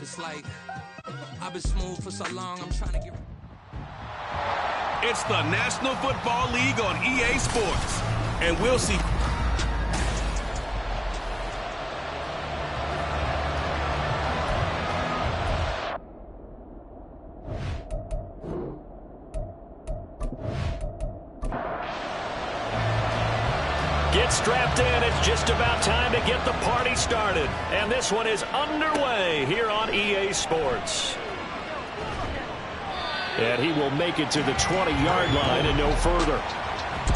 It's like, I've been smooth for so long, I'm trying to get... It's the National Football League on EA Sports, and we'll see... Get strapped in. It's just about time to get the party started. And this one is underway here on EA Sports. And he will make it to the 20-yard line and no further.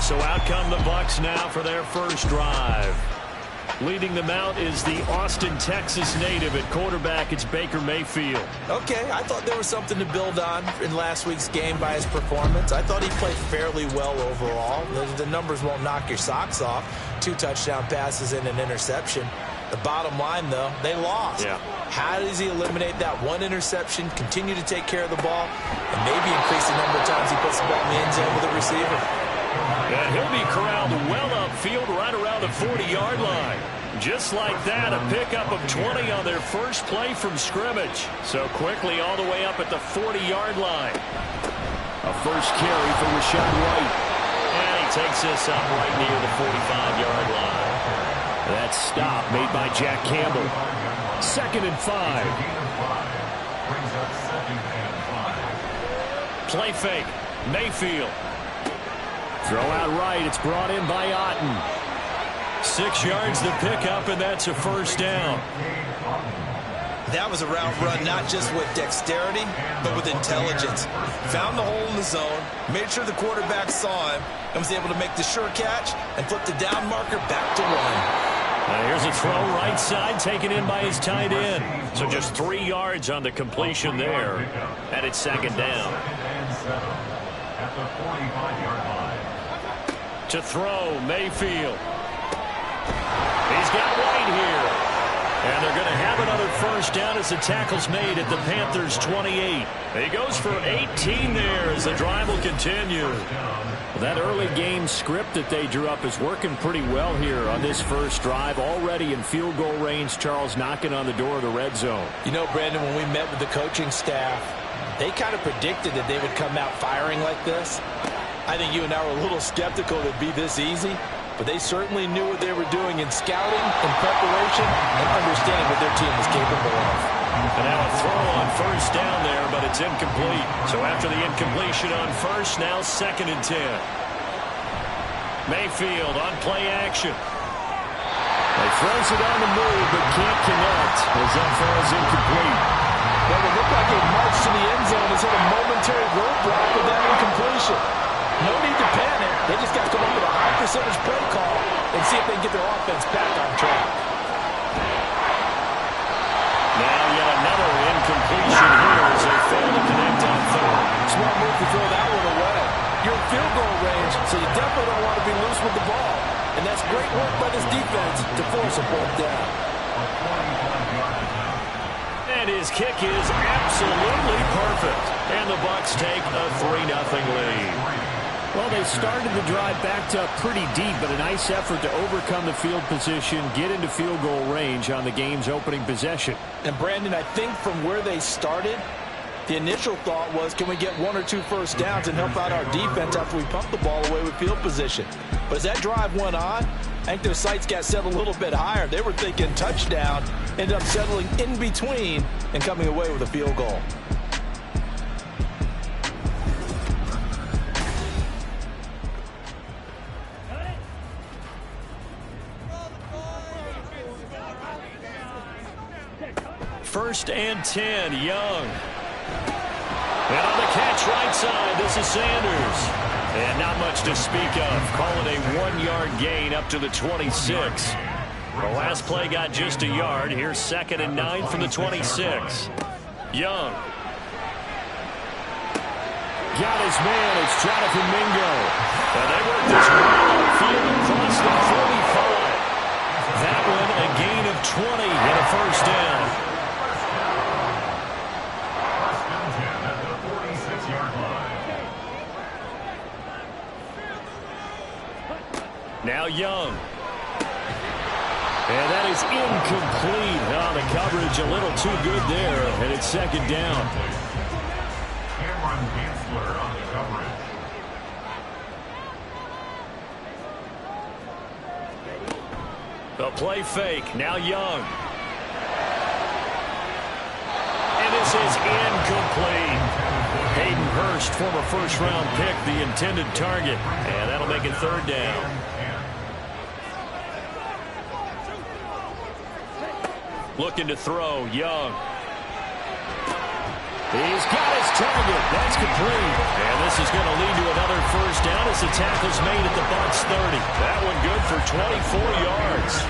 So out come the Bucs now for their first drive. Leading them out is the Austin, Texas native at quarterback. It's Baker Mayfield. Okay, I thought there was something to build on in last week's game by his performance. I thought he played fairly well overall. The numbers won't knock your socks off. 2 touchdown passes and an interception. The bottom line, though, they lost. Yeah. How does he eliminate that one interception, continue to take care of the ball, and maybe increase the number of times he puts the ball in the end zone with a receiver? And he'll be corralled well upfield right around the 40-yard line. Just like that, a pickup of 20 on their first play from scrimmage. So quickly all the way up at the 40-yard line. A first carry for Rachaad White. And he takes this up right near the 45-yard line. That stop made by Jack Campbell. 2nd and 5. Play fake. Mayfield. Throw out right. It's brought in by Otton. 6 yards to pick up, and that's a first down. That was a route run not just with dexterity, but with intelligence. Found the hole in the zone, made sure the quarterback saw him, and was able to make the sure catch and flip the down marker back to 1. Now here's a throw right side, taken in by his tight end. So just 3 yards on the completion there. And it's 2nd down. At the 45-yard line. To throw, Mayfield. He's got White here. And they're going to have another first down as the tackle's made at the Panthers' 28. He goes for 18 there as the drive will continue. That early game script that they drew up is working pretty well here on this first drive. Already in field goal range, Charles knocking on the door of the red zone. You know, Brandon, when we met with the coaching staff, they kind of predicted that they would come out firing like this. I think you and I were a little skeptical it would be this easy, but they certainly knew what they were doing in scouting, in preparation, and understanding what their team was capable of. And now a throw on first down there, but it's incomplete. So after the incompletion on first, now 2nd and 10. Mayfield on play action. He throws it on the move, but can't connect as that falls incomplete. Well, it looked like a march to the end zone has hit a momentary roadblock with that incompletion. No need to panic. They just got to come up with a high percentage play call and see if they can get their offense back on track. Now yet another incompletion here as they fail to connect on 3rd. Smart move to throw that one away. You're in field goal range, so you definitely don't want to be loose with the ball. And that's great work by this defense to force a fourth down. And his kick is absolutely perfect. And the Bucs take a 3-0 lead. Well, they started the drive backed up pretty deep, but a nice effort to overcome the field position, get into field goal range on the game's opening possession. And, Brandon, I think from where they started, the initial thought was, can we get 1 or 2 first downs and help out our defense after we pump the ball away with field position? But as that drive went on, I think their sights got set a little bit higher. They were thinking touchdown, ended up settling in between and coming away with a field goal. First and 10, Young. And on the catch right side, this is Sanders. And not much to speak of. Call it a 1-yard gain up to the 26. The last play got just a yard. Here's 2nd and 9 from the 26. Young. Got his man. It's Jonathan Mingo. And they work this one field across the 45. That one a gain of 20 and a first down. Now Young. And that is incomplete. Oh, the coverage a little too good there, and it's second down. Cameron Hansler on the coverage. The play fake. Now Young. And this is incomplete. Hayden Hurst, former first-round pick, the intended target. And that'll make it third down. Looking to throw, Young. He's got his target. That's complete. And this is going to lead to another first down as the tackle's made at the Bucs 30. That one good for 24 yards.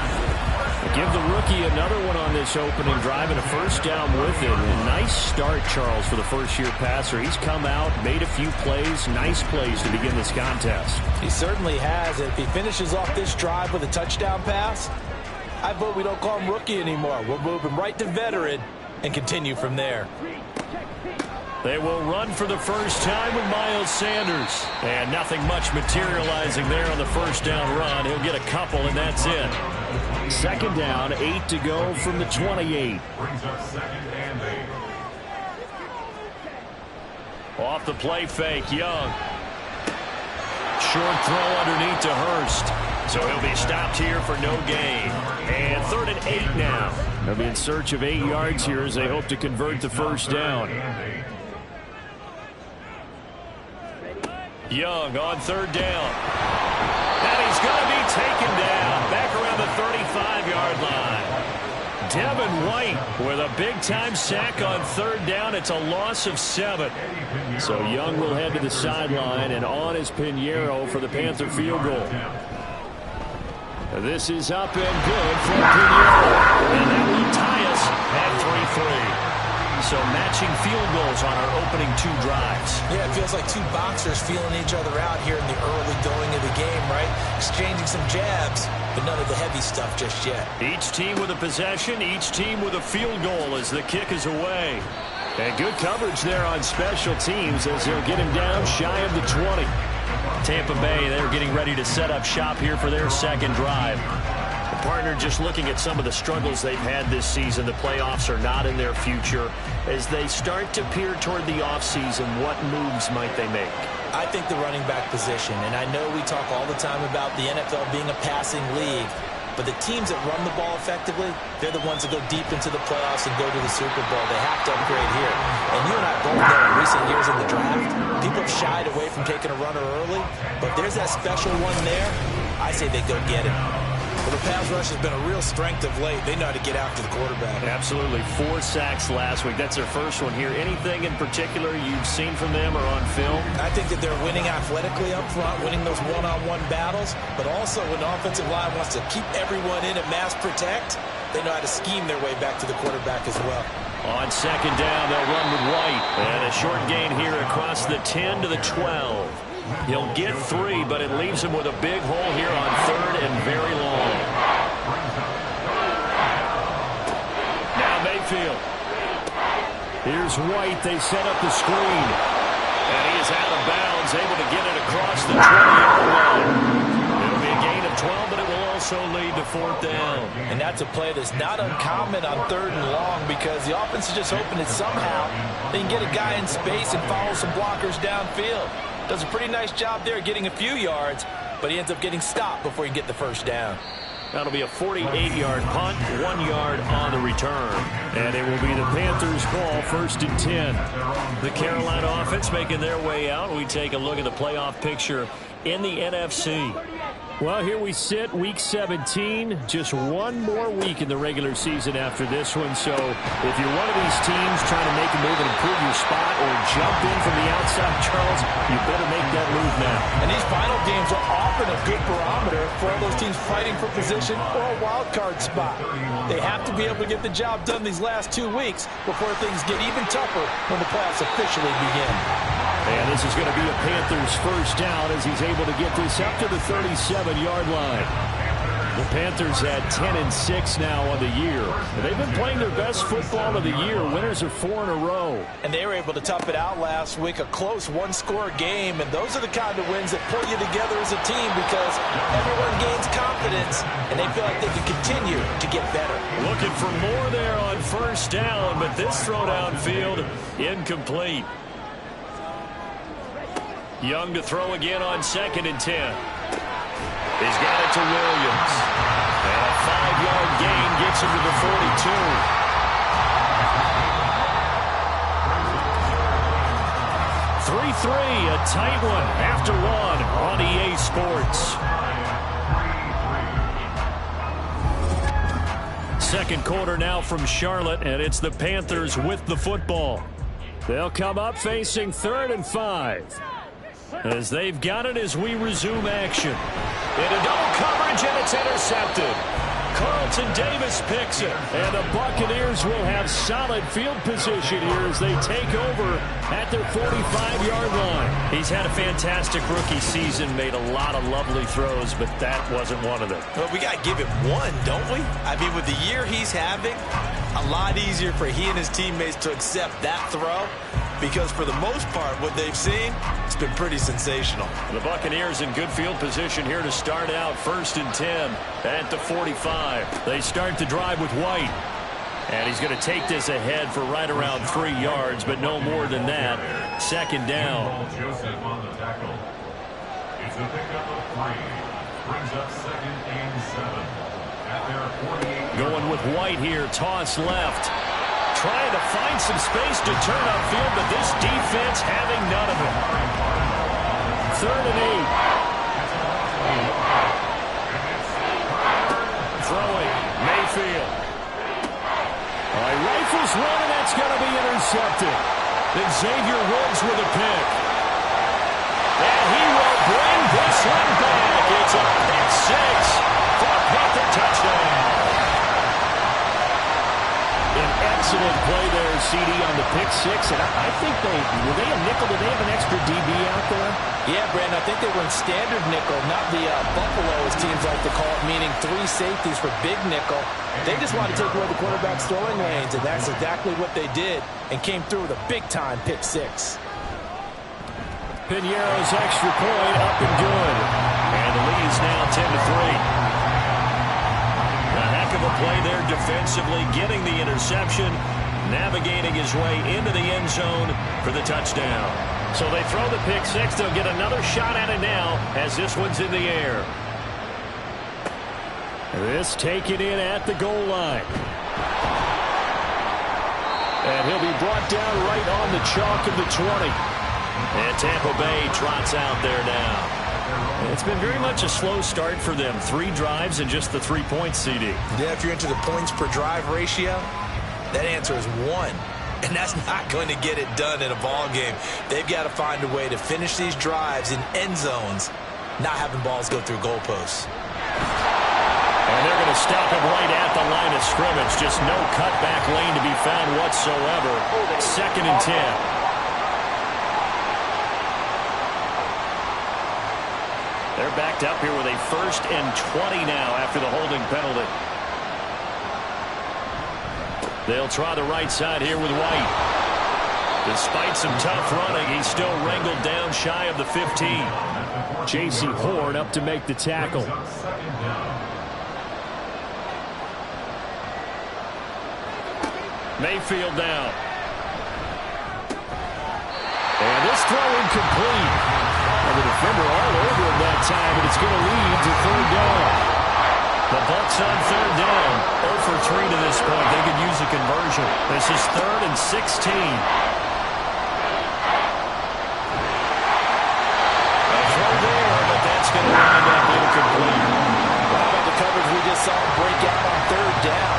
Give the rookie another one on this opening drive and a first down with it. A nice start, Charles, for the first-year passer. He's come out, made a few plays, nice plays to begin this contest. He certainly has. If he finishes off this drive with a touchdown pass, I vote we don't call him rookie anymore. We'll move him right to veteran and continue from there. They will run for the first time with Miles Sanders. And nothing much materializing there on the first down run. He'll get a couple, and that's it. Second down, 8 to go from the 28. Brings up second and 8. Off the play fake, Young. Short throw underneath to Hurst. So he'll be stopped here for no gain. And third and 8 now. They'll be in search of 8 yards here as they hope to convert the first down. Young on third down. And he's going to be taken down. Back around the 35-yard line. Devin White with a big-time sack on third down. It's a loss of 7. So Young will head to the sideline, and on is Pinheiro for the Panther field goal. This is up and good for Pinheiro. And that will tie us at 3-3. So matching field goals on our opening 2 drives. Yeah, it feels like 2 boxers feeling each other out here in the early going of the game, right? Exchanging some jabs, but none of the heavy stuff just yet. Each team with a possession, each team with a field goal as the kick is away. And good coverage there on special teams as they'll get him down shy of the 20. Tampa Bay, they're getting ready to set up shop here for their second drive. The partner just looking at some of the struggles they've had this season. The playoffs are not in their future. As they start to peer toward the offseason, what moves might they make? I think the running back position, and I know we talk all the time about the NFL being a passing league, but the teams that run the ball effectively, they're the ones that go deep into the playoffs and go to the Super Bowl. They have to upgrade here. And you and I both know in recent years in the draft, people have shied away from taking a runner early, but there's that special one there. I say they go get him. Well, the pass rush has been a real strength of late. They know how to get after the quarterback. Absolutely. 4 sacks last week. That's their first one here. Anything in particular you've seen from them or on film? I think that they're winning athletically up front, winning those one-on-one battles, but also when the offensive line wants to keep everyone in and mass protect, they know how to scheme their way back to the quarterback as well. On second down, they'll run with White. And a short gain here across the 10 to the 12. He'll get 3, but it leaves him with a big hole here on third and very long. Now Mayfield. Here's White. They set up the screen. And he is out of bounds, able to get it across the 20-yard line. It'll be a gain of 12, but it will also lead to fourth down. And that's a play that's not uncommon on third and long because the offense is just hoping that somehow they can get a guy in space and follow some blockers downfield. Does a pretty nice job there getting a few yards, but he ends up getting stopped before he can get the first down. That'll be a 48-yard punt, 1 yard on the return. And it will be the Panthers' ball, first and 10. The Carolina offense making their way out. We take a look at the playoff picture in the NFC. Well, here we sit, Week 17. Just one more week in the regular season after this one. So if you're one of these teams trying to make a move and improve your spot or jump in from the outside, Charles, you better make that move now. And these final games are often a good barometer for all those teams fighting for position or a wild card spot. They have to be able to get the job done these last 2 weeks before things get even tougher when the playoffs officially begin. And this is going to be a Panthers first down as he's able to get this up to the 37-yard line. The Panthers had 10-6 now on the year. And they've been playing their best football of the year. Winners are 4 in a row. And they were able to tough it out last week, a close one-score game. And those are the kind of wins that pull you together as a team because everyone gains confidence and they feel like they can continue to get better. for more there on first down, but this throw downfield incomplete. Young to throw again on 2nd and 10. He's got it to Williams. And a 5-yard gain gets him to the 42. 3-3, a tight one after one on EA Sports. Second quarter now from Charlotte, and it's the Panthers with the football. They'll come up facing 3rd and 5. As they've got it as we resume action. Into double coverage, and it's intercepted. Carlton Davis picks it, and the Buccaneers will have solid field position here as they take over at their 45-yard line. He's had a fantastic rookie season, made a lot of lovely throws, but that wasn't one of them. Well, we got to give him one, don't we? I mean, with the year he's having, a lot easier for he and his teammates to accept that throw, because for the most part, what they've seen, it's been pretty sensational. The Buccaneers in good field position here to start out 1st and 10 at the 45. They start the drive with White. And he's going to take this ahead for right around 3 yards, but no more than that. 2nd down. Joseph on the tackle. It's a pickup of 3. Brings up 2nd and 7. At their 48. Going with White here, toss left. Trying to find some space to turn upfield, but this defense having none of it. 3rd and 8. Throwing, Mayfield. Rifles one, and that's going to be intercepted. Then Xavier Woods with a pick. And he will bring this one back. It's a pick 6 for a Panther touchdown. An excellent play there, CD, on the pick 6. And I think were they a nickel? Did they have an extra DB out there? Yeah, Brandon, I think they were in standard nickel, not the Buffalo, as teams like to call it, meaning 3 safeties for big nickel. They just wanted to take away the quarterback's throwing lanes, and that's exactly what they did, and came through with a big-time pick 6. Piñeiro's extra point up and good. And the lead is now 10-3. A heck of a play there defensively, getting the interception, navigating his way into the end zone for the touchdown. So they throw the pick 6. They'll get another shot at it now as this one's in the air. This taken in at the goal line. And he'll be brought down right on the chalk of the 20. And Tampa Bay trots out there now. It's been very much a slow start for them. 3 drives and just the 3 points, CD. Yeah, if you're into the points per drive ratio, that answer is 1. And that's not going to get it done in a ball game. They've got to find a way to finish these drives in end zones, not having balls go through goalposts. And they're going to stop it right at the line of scrimmage. Just no cutback lane to be found whatsoever. 2nd and 10. They're backed up here with a 1st and 20 now after the holding penalty. They'll try the right side here with White. Despite some tough running, he's still wrangled down shy of the 15. J.C. Horn up to make the tackle. Mayfield down. And this throw incomplete. And the defender all over him that time, but it's going to lead to 3rd down. The Bucs on 3rd down. 0 for 3 to this point. They could use a conversion. This is 3rd and 16. A throw there, but that's going to wind up incomplete. How about the coverage we just saw break out on 3rd down?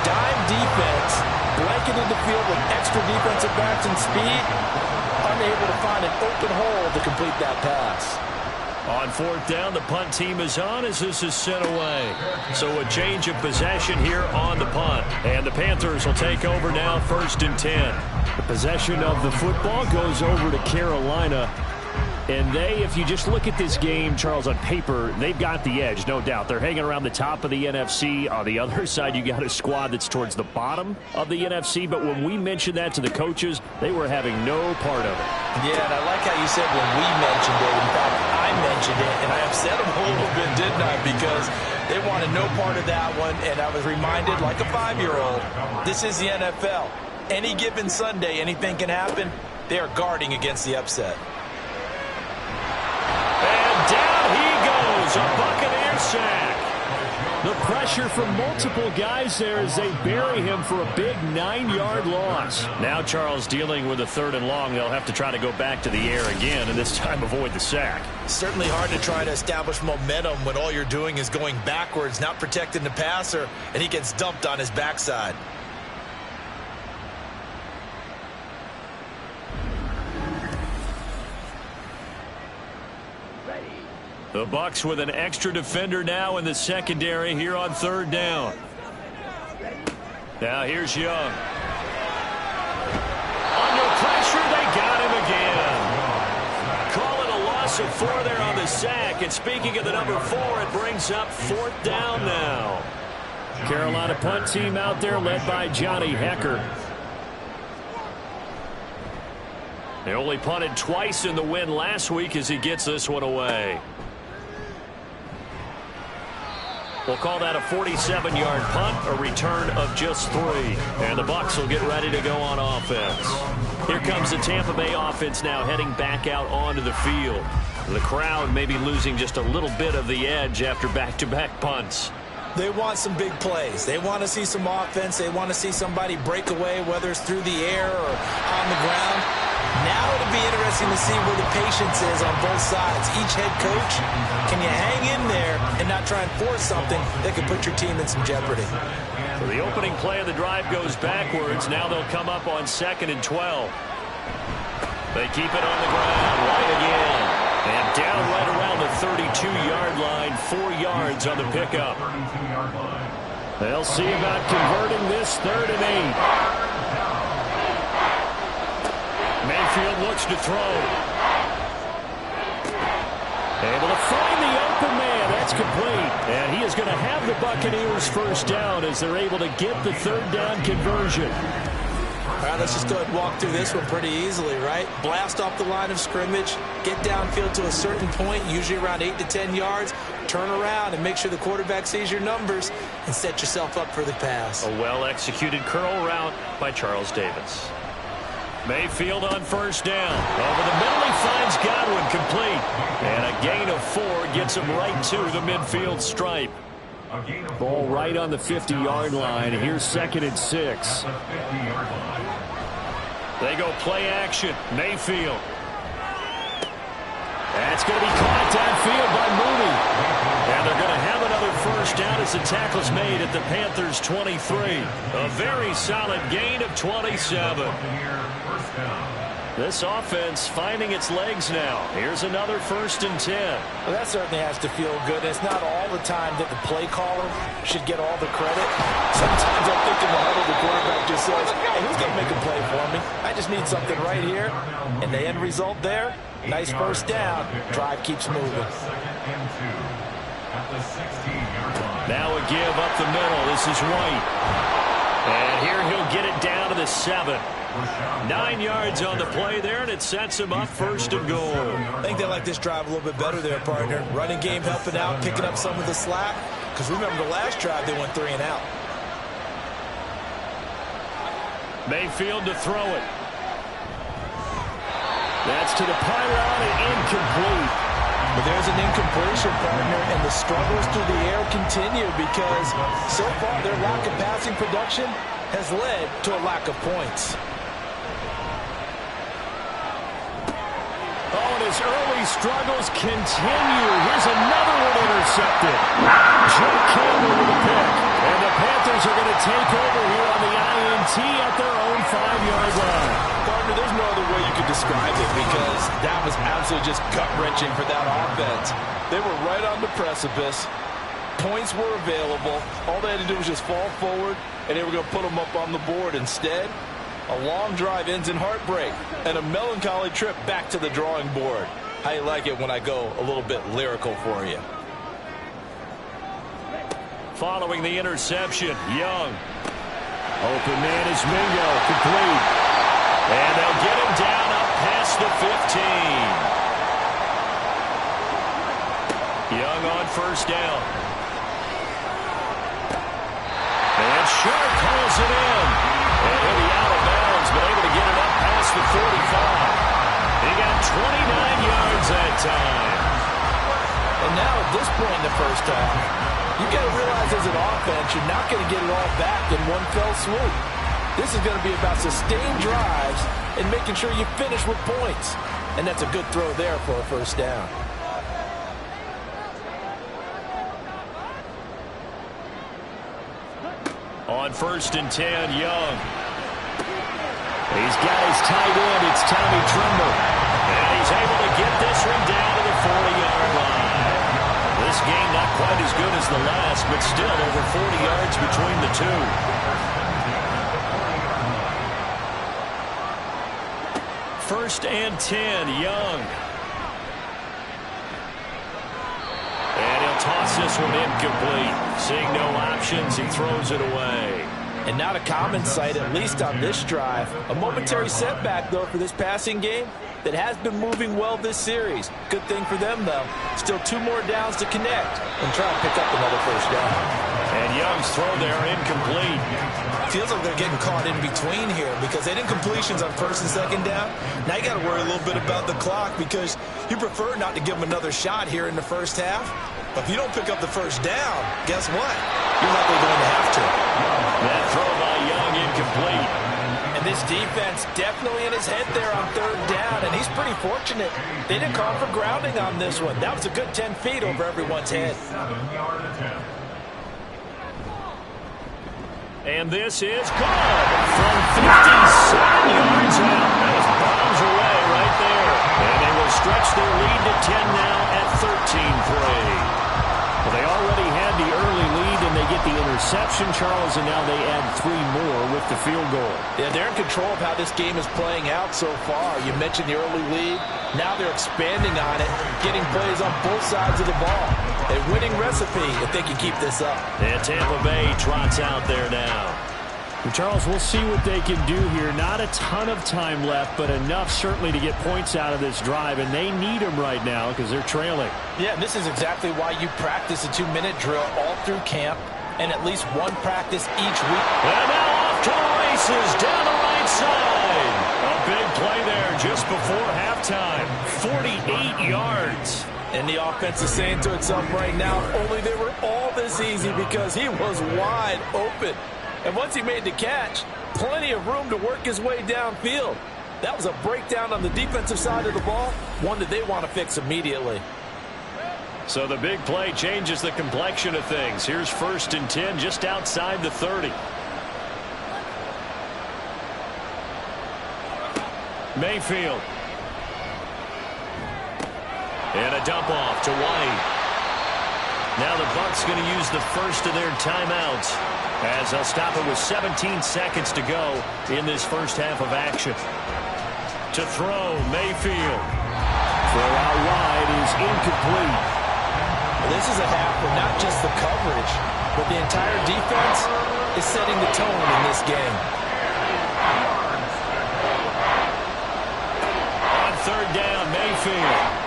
Dime defense, blanketed the field with extra defensive backs and speed, unable to find an open hole to complete that pass. On 4th down, the punt team is on as this is sent away. So a change of possession here on the punt. And the Panthers will take over now 1st and 10. The possession of the football goes over to Carolina. And if you just look at this game, Charles, on paper, they've got the edge, no doubt. They're hanging around the top of the NFC. On the other side, you got a squad that's towards the bottom of the NFC. But when we mentioned that to the coaches, they were having no part of it. Yeah, and I like how you said when we mentioned it. In fact, I mentioned it, and I upset them a little bit, didn't I? Because they wanted no part of that one, and I was reminded, like a 5-year-old, this is the NFL. Any given Sunday, anything can happen. They are guarding against the upset. And down he goes, a Buccaneer sack. The pressure from multiple guys there as they bury him for a big 9-yard loss. Now Charles dealing with a 3rd and long. They'll have to try to go back to the air again and this time avoid the sack. Certainly hard to try to establish momentum when all you're doing is going backwards, not protecting the passer, and he gets dumped on his backside. The Bucs with an extra defender now in the secondary here on 3rd down. Now here's Young. Under pressure, they got him again. Call it a loss of 4 there on the sack. And speaking of the number 4, it brings up 4th down now. Carolina punt team out there led by Johnny Hecker. They only punted twice in the win last week as he gets this one away. We'll call that a 47-yard punt, a return of just 3. And the Bucs will get ready to go on offense. Here comes the Tampa Bay offense now heading back out onto the field. The crowd may be losing just a little bit of the edge after back-to-back punts. They want some big plays. They want to see some offense. They want to see somebody break away, whether it's through the air or on the ground. Now it'll be interesting to see where the patience is on both sides. Each head coach, can you hang in there and not try and force something that could put your team in some jeopardy? So the opening play of the drive goes backwards. Now they'll come up on 2nd and 12. They keep it on the ground right again. And down right around the 32-yard line, 4 yards on the pickup. They'll see about converting this 3rd and 8. Mayfield looks to throw. Able to find the open man. That's complete. And he is going to have the Buccaneers 1st down as they're able to get the 3rd down conversion. All right, let's just go ahead and walk through this one pretty easily, right? Blast off the line of scrimmage, get downfield to a certain point, usually around 8 to 10 yards, turn around and make sure the quarterback sees your numbers and set yourself up for the pass. A well-executed curl route by Charles Davis. Mayfield on 1st down. Over the middle, he finds Godwin complete. And a gain of 4 gets him right to the midfield stripe. Ball right on the 50-yard line. Here's 2nd and 6. They go play action. Mayfield. That's going to be caught downfield by Mooney. And they're going to have another 1st down as the tackle's made at the Panthers' 23. A very solid gain of 27. This offense finding its legs now. Here's another 1st and 10. Well, that certainly has to feel good. It's not all the time that the play caller should get all the credit. Sometimes I think in the huddle the quarterback just says, hey, who's going to make a play for me? I just need something right here. And the end result there, nice 1st down. Drive keeps moving. Now a give up the middle. This is White. And here he'll get it down to the 7. 9 yards on the play there, and it sets him up 1st and goal. I think they like this drive a little bit better there, partner. Running game helping out, picking up some of the slack. Because remember the last drive, they went 3 and out. Mayfield to throw it. That's to the pylon and incomplete. But there's an incompletion, partner, and the struggles through the air continue because so far their lack of passing production has led to a lack of points. Oh, and his early struggles continue. Here's another one intercepted. Joe Campbell with a pick. And the Panthers are going to take over here on the INT at their own 5-yard line. Partner, there's no other way you could describe it because that was absolutely just gut-wrenching for that offense. They were right on the precipice. Points were available. All they had to do was just fall forward, and they were going to put them up on the board. Instead, a long drive ends in heartbreak and a melancholy trip back to the drawing board. How you like it when I go a little bit lyrical for you? Following the interception, Young. Open man is Mingo, complete. And they'll get him down up past the 15. Young on first down. And Sharp calls it in. And he'll be out of bounds, but able to get it up past the 45. He got 29 yards that time. And now at this point in the first half, you got to realize as an offense, you're not going to get it all back in one fell swoop. This is going to be about sustained drives and making sure you finish with points. And that's a good throw there for a first down. On 1st and 10, Young. He's got his tight end. It's Tommy Tremble. And he's able to get this one down to the 40-yard line. This game not quite as good as the last, but still over 40 yards between the two. First and 10, Young. And he'll toss this one incomplete. Seeing no options, he throws it away. And not a common sight, at least on this drive. A momentary setback, though, for this passing game that has been moving well this series. Good thing for them, though. Still 2 more downs to connect and try to pick up another first down. And Young's throw there incomplete. Feels like they're getting caught in between here because they did completions on 1st and 2nd down. Now you got to worry a little bit about the clock because you prefer not to give them another shot here in the first half. But if you don't pick up the first down, guess what? You're likely going to have to. That throw by Young incomplete. And this defense definitely in his head there on 3rd down, and he's pretty fortunate. They didn't call for grounding on this one. That was a good 10 feet over everyone's head. 7-yard attempt. And this is good from 57 yards out. That bombs away right there. And they will stretch their lead to 10 now at 13-3. Well, they already had the early lead, and they get the interception, Charles, and now they add 3 more with the field goal. Yeah, they're in control of how this game is playing out so far. You mentioned the early lead. Now they're expanding on it, getting plays on both sides of the ball. A winning recipe if they can keep this up. And Tampa Bay trots out there now. Well, Charles, we'll see what they can do here. Not a ton of time left, but enough certainly to get points out of this drive, and they need them right now because they're trailing. Yeah, this is exactly why you practice a 2-minute drill all through camp and at least one practice each week. And now off to the races down the right side. A big play there just before halftime. 48 yards. And the offense is saying to itself right now, only they were all this easy because he was wide open. And once he made the catch, plenty of room to work his way downfield. That was a breakdown on the defensive side of the ball, one that they want to fix immediately. So the big play changes the complexion of things. Here's 1st and 10 just outside the 30. Mayfield. And a dump off to White. Now the Bucs going to use the first of their timeouts as they'll stop it with 17 seconds to go in this first half of action. To throw, Mayfield. Throw out wide is incomplete. This is a half where not just the coverage, but the entire defense is setting the tone in this game. On 3rd down, Mayfield.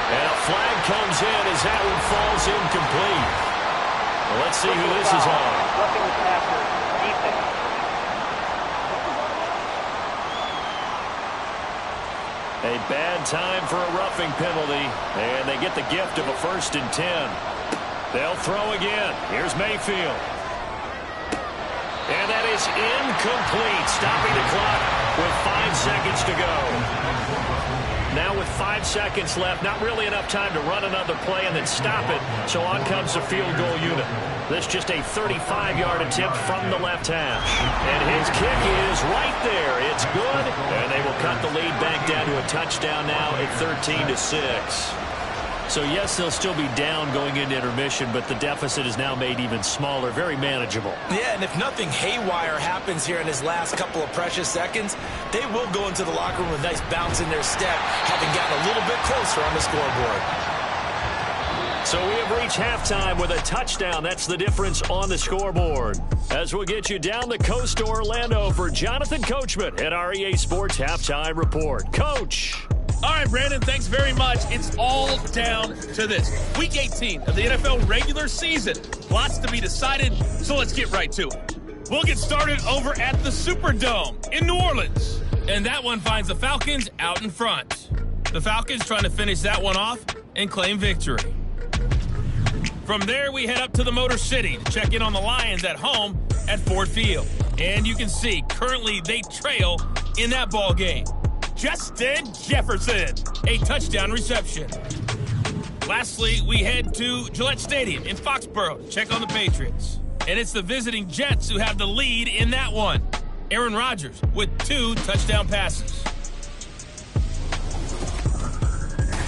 And a flag comes in as that one falls incomplete. Well, let's see who this is on. Roughing the passer, defense. A bad time for a roughing penalty, and they get the gift of a 1st and 10. They'll throw again. Here's Mayfield. And that is incomplete, stopping the clock with 5 seconds to go. Now with 5 seconds left, not really enough time to run another play and then stop it, so on comes the field goal unit. This just a 35-yard attempt from the left hash. And his kick is right there. It's good, and they will cut the lead back down to a touchdown now at 13-6. So, yes, they'll still be down going into intermission, but the deficit is now made even smaller, very manageable. Yeah, and if nothing haywire happens here in his last couple of precious seconds, they will go into the locker room with a nice bounce in their step, having gotten a little bit closer on the scoreboard. So we have reached halftime with a touchdown. That's the difference on the scoreboard. As we'll get you down the coast to Orlando for Jonathan Coachman at our EA Sports Halftime Report. Coach. All right, Brandon, thanks very much. It's all down to this. Week 18 of the NFL regular season. Lots to be decided, so let's get right to it. We'll get started over at the Superdome in New Orleans. And that one finds the Falcons out in front. The Falcons trying to finish that one off and claim victory. From there, we head up to the Motor City to check in on the Lions at home at Ford Field. And you can see, currently they trail in that ball game. Justin Jefferson, a touchdown reception. Lastly, we head to Gillette Stadium in Foxborough to check on the Patriots. And it's the visiting Jets who have the lead in that one. Aaron Rodgers with 2 touchdown passes.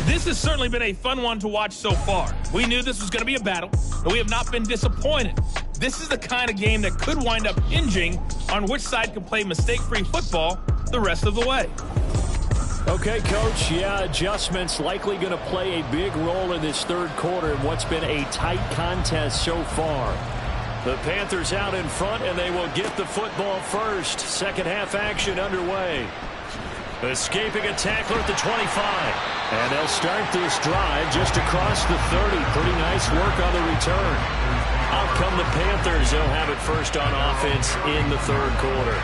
This has certainly been a fun one to watch so far. We knew this was going to be a battle, but we have not been disappointed. This is the kind of game that could wind up hinging on which side can play mistake-free football the rest of the way. Okay, Coach, adjustments likely going to play a big role in this third quarter in what's been a tight contest so far. The Panthers out in front, and they will get the football first. Second half action underway. Escaping a tackler at the 25. And they'll start this drive just across the 30. Pretty nice work on the return. Out come the Panthers. They'll have it first on offense in the third quarter.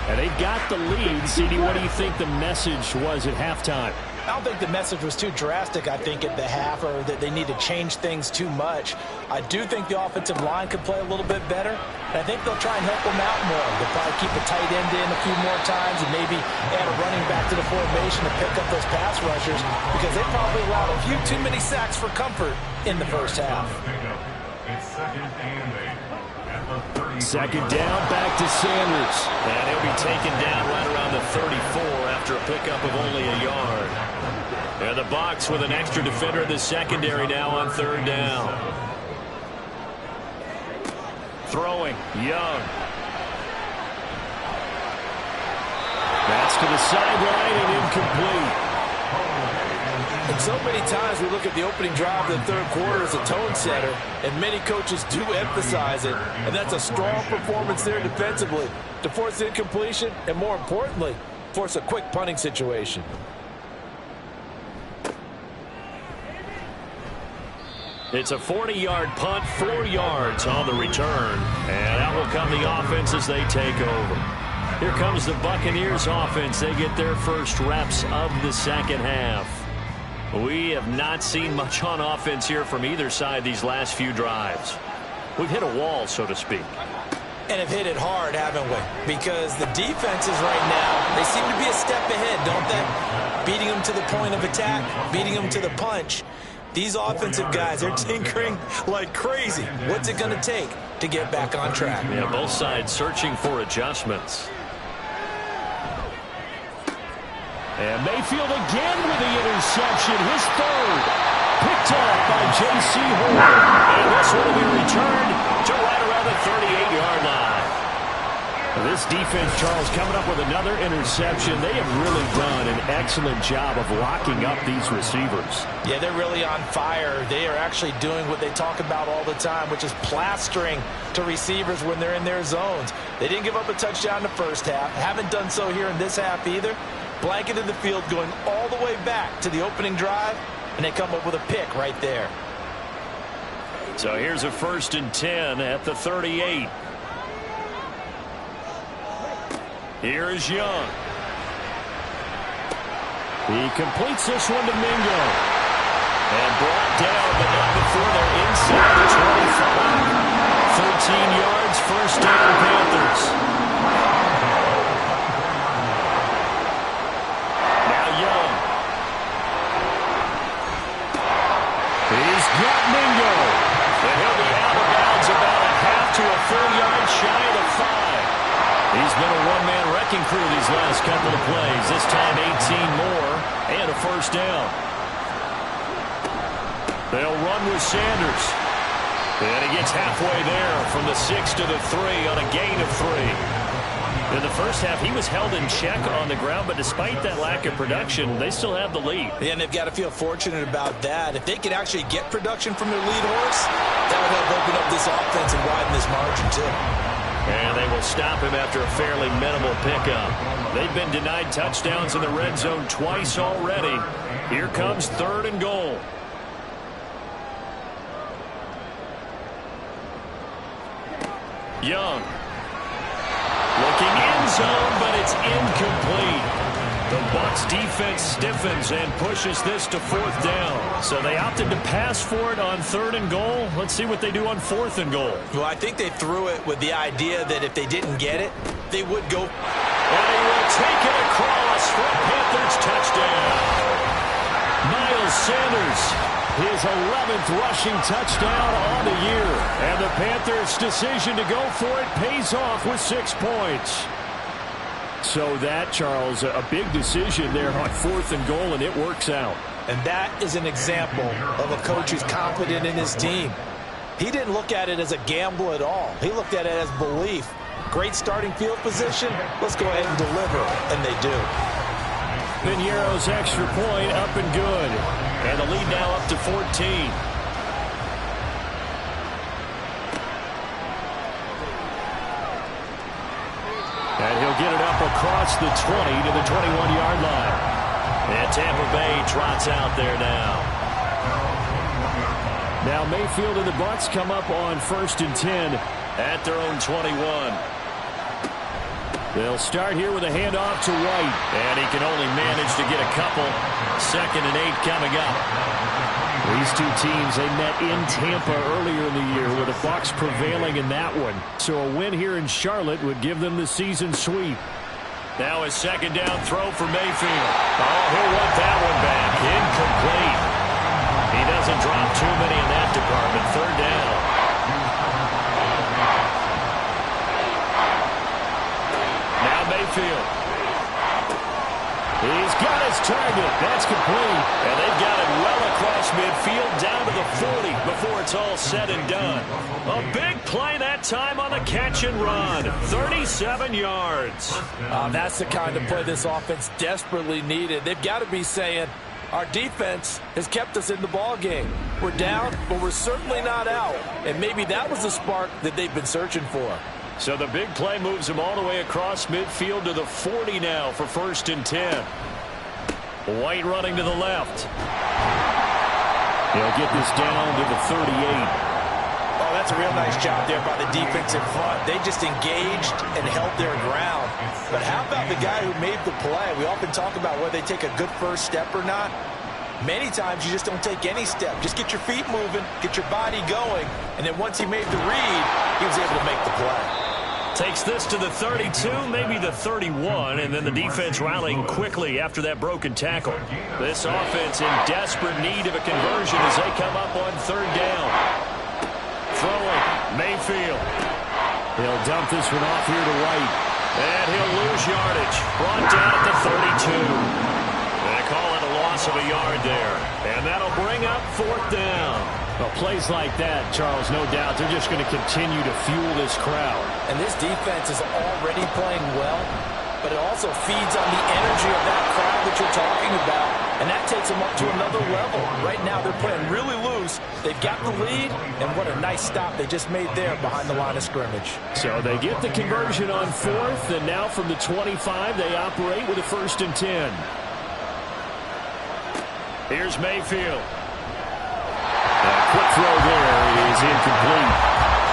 And they've got the lead. CD, what do you think the message was at halftime? I don't think the message was too drastic, I think, at the half, or that they need to change things too much. I do think the offensive line could play a little bit better, and I think they'll try and help them out more. They'll probably keep a tight end in a few more times and maybe add a running back to the formation to pick up those pass rushers, because they probably allowed a few too many sacks for comfort in the first half. It's second and 8 at the 30. Second down, back to Sanders. And he'll be taken down right around the 34 after a pickup of only a yard. And the box with an extra defender in the secondary now on third down. Throwing, Young. That's to the sideline and incomplete. And so many times we look at the opening drive of the third quarter as a tone setter, and many coaches do emphasize it, and that's a strong performance there defensively to force incompletion and, more importantly, force a quick punting situation. It's a 40-yard punt, 4 yards on the return, and out will come the offense as they take over. Here comes the Buccaneers offense. They get their first reps of the second half. We have not seen much on offense here from either side these last few drives. We've hit a wall, so to speak. And have hit it hard, haven't we? Because the defenses right now, they seem to be a step ahead, don't they? Beating them to the point of attack, beating them to the punch. These offensive guys, they're tinkering like crazy. What's it going to take to get back on track? Yeah, both sides searching for adjustments. And Mayfield again with the interception, his third. Picked off by J.C. Horn. And this one will be returned to right around the 38-yard line. This defense, Charles, coming up with another interception. They have really done an excellent job of locking up these receivers. Yeah, they're really on fire. They are actually doing what they talk about all the time, which is plastering to receivers when they're in their zones. They didn't give up a touchdown in the first half. Haven't done so here in this half either. Blanketed the field going all the way back to the opening drive, and they come up with a pick right there. So here's a 1st and 10 at the 38. Here is Young. He completes this one to Mingo. And brought down, but not before they're inside the 25. 13 yards, first down, Panthers. Now Young. He's got Mingo. And he'll be out of bounds about a half to a full yard shy of the 5. He's been a one-man wrecking crew these last couple of plays. This time 18 more and a first down. They'll run with Sanders. And he gets halfway there from the 6 to the 3 on a gain of 3. In the first half, he was held in check on the ground, but despite that lack of production, they still have the lead. Yeah, and they've got to feel fortunate about that. If they could actually get production from their lead horse, that would help open up this offense and widen this margin, too. And they will stop him after a fairly minimal pickup. They've been denied touchdowns in the red zone twice already. Here comes 3rd and goal. Young. Looking end zone, but it's incomplete. The Bucs defense stiffens and pushes this to 4th down. So they opted to pass for it on 3rd and goal. Let's see what they do on 4th and goal. Well, I think they threw it with the idea that if they didn't get it, they would go. And he will take it across for a Panthers touchdown. Miles Sanders, his 11th rushing touchdown on the year. And the Panthers' decision to go for it pays off with 6 points. So that, Charles, a big decision there on 4th and goal, and it works out. And that is an example of a coach who's confident in his team. He didn't look at it as a gamble at all. He looked at it as belief. Great starting field position. Let's go ahead and deliver. And they do. Piñeiro's extra point up and good. And the lead now up to 14. And he'll get it up across the 20 to the 21-yard line. And Tampa Bay trots out there now. Now Mayfield and the Bucs come up on 1st and 10 at their own 21. They'll start here with a handoff to White. And he can only manage to get a couple. 2nd and 8 coming up. These two teams, they met in Tampa earlier in the year with the Bucs prevailing in that one. So a win here in Charlotte would give them the season sweep. Now a 2nd down throw for Mayfield. Oh, he'll want that one back. Incomplete. He doesn't drop too many in that department. 3rd down. Now Mayfield. He's got his target. That's complete. And they've got it well across midfield down to the 40 before it's all said and done. A big play that time on the catch and run. 37 yards. That's the kind of play this offense desperately needed. They've got to be saying, our defense has kept us in the ball game. We're down, but we're certainly not out. And maybe that was the spark that they've been searching for. So the big play moves him all the way across midfield to the 40 now for 1st and 10. White running to the left. He'll get this down to the 38. Oh, that's a real nice job there by the defense in front. They just engaged and held their ground. But how about the guy who made the play? We often talk about whether they take a good first step or not. Many times you just don't take any step. Just get your feet moving, get your body going, and then once he made the read, he was able to make the play. Takes this to the 32, maybe the 31, and then the defense rallying quickly after that broken tackle. This offense in desperate need of a conversion as they come up on 3rd down. Throwing, Mayfield. He'll dump this one off here to White. And he'll lose yardage. Brought down at the 32. They call it a loss of a yard there. And that'll bring up 4th down. Well, plays like that, Charles, no doubt, they're just going to continue to fuel this crowd. And this defense is already playing well, but it also feeds on the energy of that crowd that you're talking about, and that takes them up to another level. Right now, they're playing really loose. They've got the lead, and what a nice stop they just made there behind the line of scrimmage. So they get the conversion on 4th, and now from the 25, they operate with a 1st and 10. Here's Mayfield. Quick throw there is incomplete.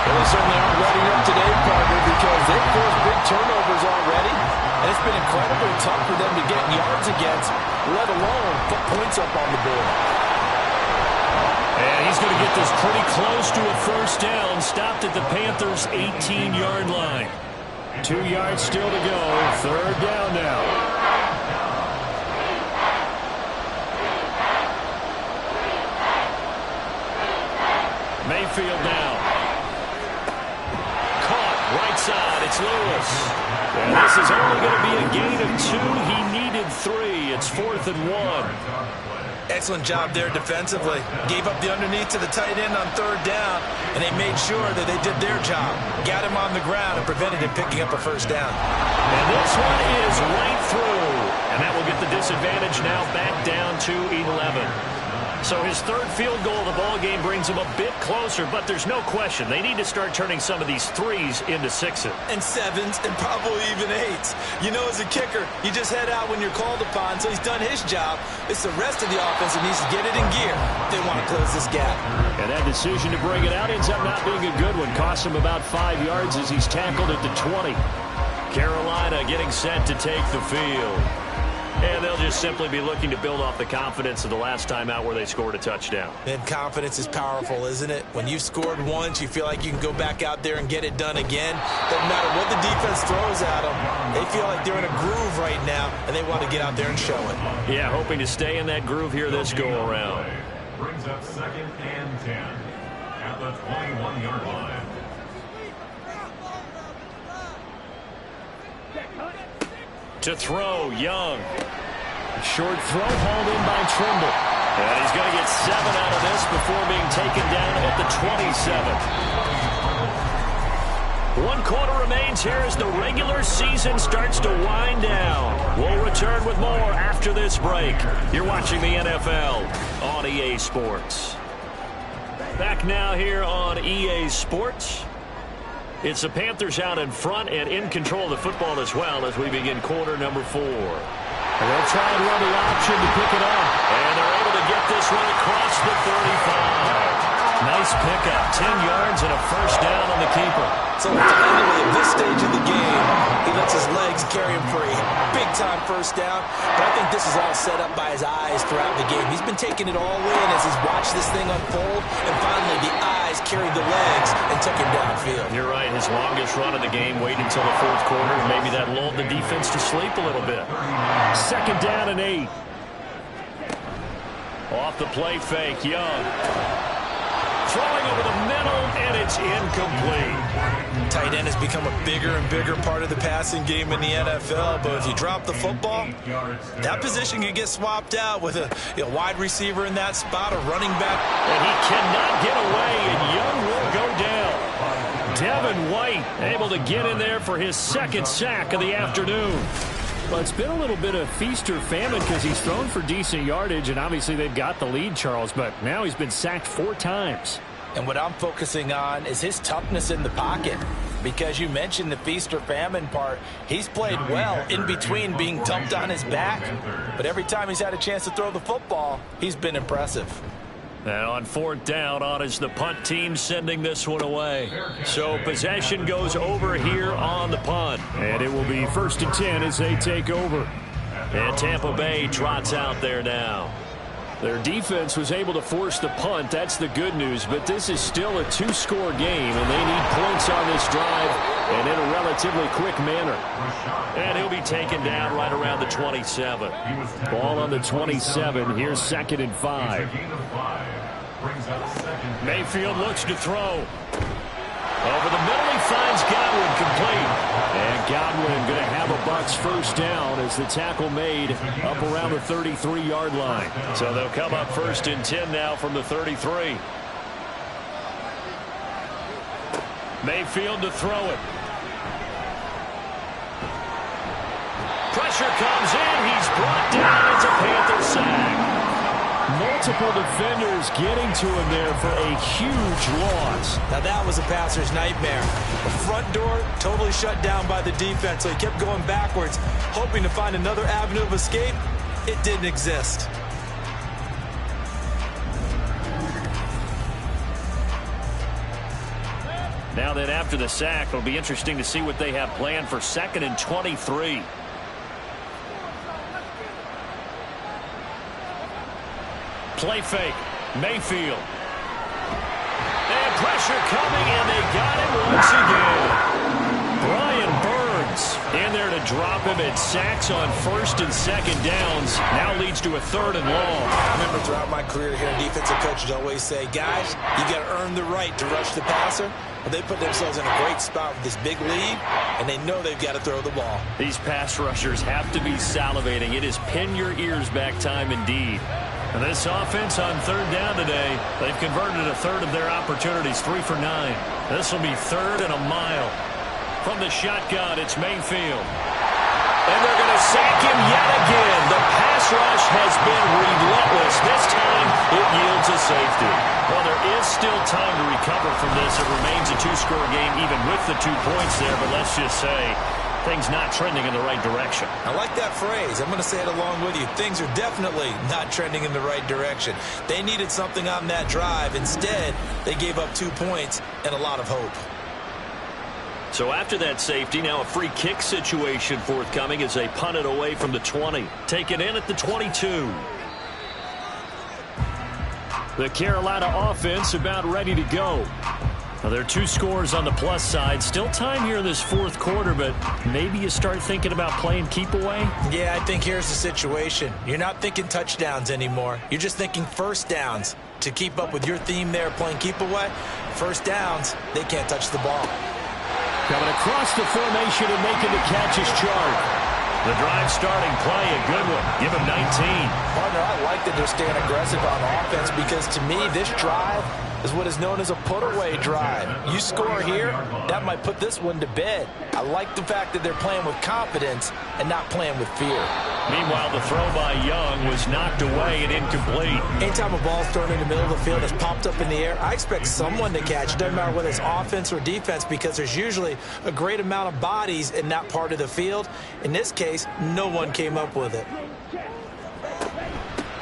Well, they certainly aren't letting up today, partner, because they've forced big turnovers already, and it's been incredibly tough for them to get yards against, let alone put points up on the board. And he's going to get this pretty close to a 1st down, stopped at the Panthers' 18-yard line. 2 yards still to go, 3rd down now. Mayfield now. Caught right side. It's Lewis. And this is only going to be a gain of 2. He needed 3. It's 4th and 1. Excellent job there defensively. Gave up the underneath to the tight end on third down, and they made sure that they did their job. Got him on the ground and prevented him picking up a first down. And this one is right through. And that will get the disadvantage now back down to 11. So his third field goal of the ball game brings him a bit closer, but there's no question they need to start turning some of these threes into sixes. And sevens and probably even eights. You know, as a kicker, you just head out when you're called upon, so he's done his job. It's the rest of the offense that needs to get it in gear if they want to close this gap. And that decision to bring it out ends up not being a good one. Costs him about 5 yards as he's tackled at the 20. Carolina getting set to take the field. And they'll just simply be looking to build off the confidence of the last time out where they scored a touchdown. And confidence is powerful, isn't it? When you've scored once, you feel like you can go back out there and get it done again. Doesn't matter what the defense throws at them. They feel like they're in a groove right now, and they want to get out there and show it. Yeah, hoping to stay in that groove here this go-around. Brings up 2nd and 10 at the 21-yard line. To throw, Young. Short throw hauled in by Trimble. And he's going to get 7 out of this before being taken down at the 27. 1 quarter remains here as the regular season starts to wind down. We'll return with more after this break. You're watching the NFL on EA Sports. Back now here on EA Sports. It's the Panthers out in front and in control of the football as well as we begin quarter number 4. And they'll try and run the option to pick it up. And they're able to get this one across the 35. Nice pickup. 10 yards and a first down on the keeper. So finally, at this stage of the game, he lets his legs carry him for a big-time first down. But I think this is all set up by his eyes throughout the game. He's been taking it all in as he's watched this thing unfold. And finally, the eyes carried the legs and took him downfield. You're right. His longest run of the game, waiting until the fourth quarter. Maybe that lulled the defense to sleep a little bit. 2nd down and 8. Off the play fake, Young. Throwing over the middle, and it's incomplete. Tight end has become a bigger and bigger part of the passing game in the NFL, but if you drop the football, that position can get swapped out with a wide receiver in that spot, a running back. And he cannot get away, and Young will go down. Devin White able to get in there for his 2nd sack of the afternoon. Well, it's been a little bit of feast or famine because he's thrown for decent yardage, and obviously they've got the lead, Charles, but now he's been sacked 4 times. And what I'm focusing on is his toughness in the pocket. Because you mentioned the feast or famine part, he's played well in between being dumped on his back. But every time he's had a chance to throw the football, he's been impressive. And on 4th down, on is the punt team sending this one away. So possession goes over here on the punt. And it will be 1st and 10 as they take over. And Tampa Bay trots out there now. Their defense was able to force the punt. That's the good news. But this is still a 2-score game, and they need points on this drive and in a relatively quick manner. And he'll be taken down right around the 27. Ball on the 27. Here's 2nd and 5. Mayfield looks to throw. Over the middle, he finds Godwin complete. And Godwin going to have a Bucs first down as the tackle made up around the 33-yard line. So they'll come up 1st and 10 now from the 33. Mayfield to throw it. Pressure comes in. He's brought down. It's a Panther sack. Multiple defenders getting to him there for a huge loss. Now that was a passer's nightmare. The front door totally shut down by the defense, so he kept going backwards, hoping to find another avenue of escape. It didn't exist. Now then, after the sack, it'll be interesting to see what they have planned for 2nd and 23. Play fake. Mayfield. And pressure coming, and they got him once again. Brian Burns in there to drop him, and sacks on 1st and 2nd downs. Now leads to a 3rd and long. I remember throughout my career here, defensive coaches always say, guys, you got to earn the right to rush the passer. But they put themselves in a great spot with this big lead, and they know they've got to throw the ball. These pass rushers have to be salivating. It is pin your ears back time indeed. And this offense on third down today, they've converted a third of their opportunities, 3 for 9. This will be 3rd and a mile. From the shotgun, it's Mayfield. And they're going to sack him yet again. The pass rush has been relentless. This time, it yields a safety. Well, there is still time to recover from this. It remains a 2-score game even with the 2 points there, but let's just say things not trending in the right direction. I like that phrase. I'm going to say it along with you. Things are definitely not trending in the right direction. They needed something on that drive. Instead, they gave up 2 points and a lot of hope. So after that safety, now a free kick situation forthcoming as they punt it away from the 20. Taken in at the 22. The Carolina offense about ready to go. Now, there are 2 scores on the plus side. Still time here in this 4th quarter, but maybe you start thinking about playing keep away? Yeah, I think here's the situation. You're not thinking touchdowns anymore. You're just thinking first downs. To keep up with your theme there, playing keep away, first downs, they can't touch the ball. Coming across the formation and making the catch is Chark. The drive starting play, a good one. Give him 19. Partner, I like that they're staying aggressive on offense because to me, this drive is what is known as a put-away drive. You score here, that might put this one to bed. I like the fact that they're playing with confidence and not playing with fear. Meanwhile, the throw by Young was knocked away and incomplete. Anytime a ball's thrown in the middle of the field that's popped up in the air, I expect someone to catch. It doesn't matter whether it's offense or defense because there's usually a great amount of bodies in that part of the field. In this case, no one came up with it.